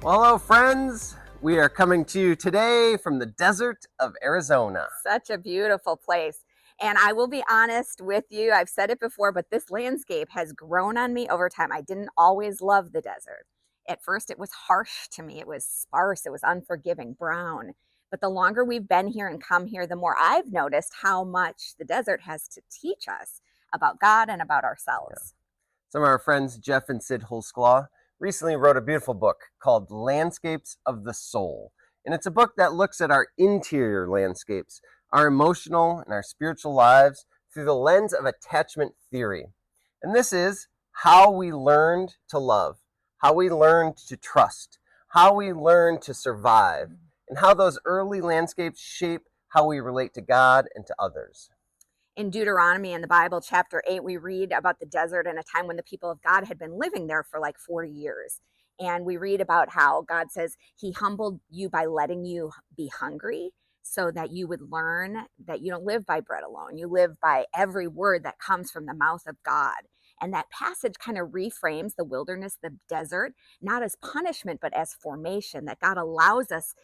Well, hello, friends. We are coming to you today from the desert of Arizona. Such a beautiful place. And I will be honest with you, I've said it before, but this landscape has grown on me over time. I didn't always love the desert. At first, it was harsh to me. It was sparse, it was unforgiving, brown. But the longer we've been here and come here, the more I've noticed how much the desert has to teach us about God and about ourselves. Some of our friends, Jeff and Sid Holsclaw, recently wrote a beautiful book called Landscapes of the Soul. And it's a book that looks at our interior landscapes, our emotional and our spiritual lives through the lens of attachment theory. And this is how we learned to love, how we learned to trust, how we learned to survive, and how those early landscapes shape how we relate to God and to others. In Deuteronomy in the Bible, chapter 8, we read about the desert and a time when the people of God had been living there for like 40 years. And we read about how God says he humbled you by letting you be hungry so that you would learn that you don't live by bread alone. You live by every word that comes from the mouth of God. And that passage kind of reframes the wilderness, the desert, not as punishment, but as formation, that God allows us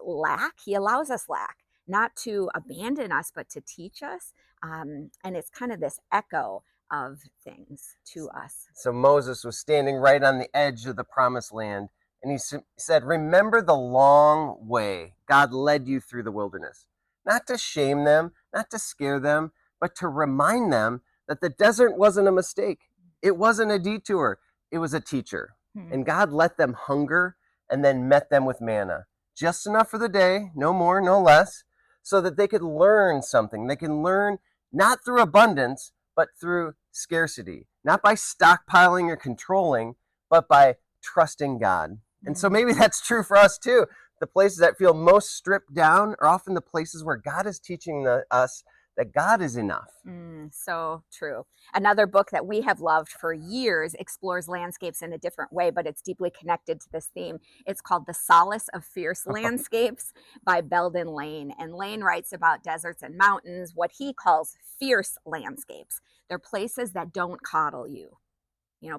lack. He allows us lack, not to abandon us, but to teach us. And it's kind of this echo of things to us. So Moses was standing right on the edge of the promised land, and he said, remember the long way God led you through the wilderness, not to shame them, not to scare them, but to remind them that the desert wasn't a mistake. It wasn't a detour. It was a teacher. And God let them hunger and then met them with manna, just enough for the day, no more, no less, so that they could learn something. They can learn not through abundance, but through scarcity, not by stockpiling or controlling, but by trusting God. And so maybe that's true for us too. The places that feel most stripped down are often the places where God is teaching us that God is enough. So true. Another book that we have loved for years explores landscapes in a different way, but it's deeply connected to this theme. It's called The Solace of Fierce Landscapes by Belden Lane. And Lane writes about deserts and mountains, what he calls fierce landscapes. They're places that don't coddle you,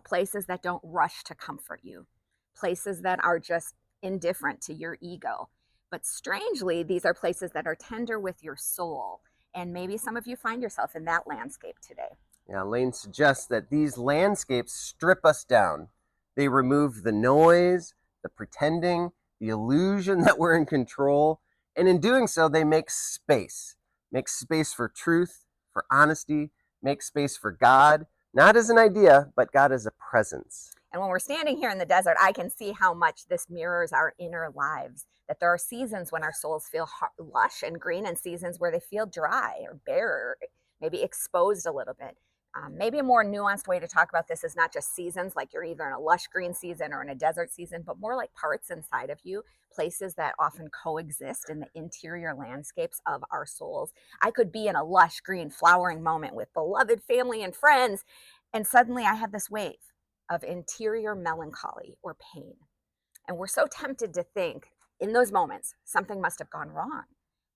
places that don't rush to comfort you, places that are just indifferent to your ego. But strangely, these are places that are tender with your soul. And maybe some of you find yourself in that landscape today. Yeah, Lane suggests that these landscapes strip us down. They remove the noise, the pretending, the illusion that we're in control. And in doing so, they make space for truth, for honesty, make space for God, not as an idea, but God as a presence. And when we're standing here in the desert, I can see how much this mirrors our inner lives, that there are seasons when our souls feel lush and green and seasons where they feel dry or bare, or maybe exposed a little bit. Maybe a more nuanced way to talk about this is not just seasons, like you're either in a lush green season or in a desert season, but more like parts inside of you, places that often coexist in the interior landscapes of our souls. I could be in a lush green flowering moment with beloved family and friends, and suddenly I have this wave of interior melancholy or pain. And we're so tempted to think in those moments, something must have gone wrong.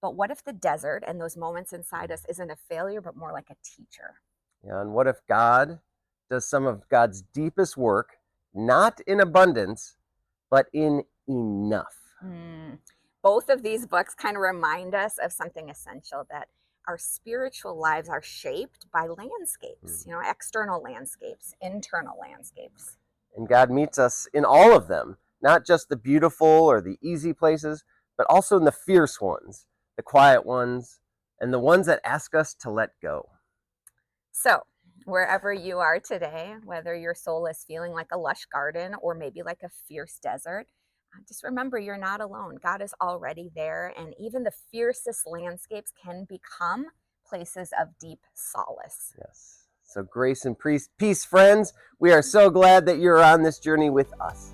But what if the desert and those moments inside us isn't a failure, but more like a teacher? Yeah, and what if God does some of God's deepest work, not in abundance, but in enough? Both of these books kind of remind us of something essential, that our spiritual lives are shaped by landscapes, external landscapes, internal landscapes. And God meets us in all of them, not just the beautiful or the easy places, but also in the fierce ones, the quiet ones, and the ones that ask us to let go. So, wherever you are today, whether your soul is feeling like a lush garden or maybe like a fierce desert, just remember you're not alone. God is already there, and even the fiercest landscapes can become places of deep solace. Yes. So grace and peace, friends. We are so glad that you're on this journey with us.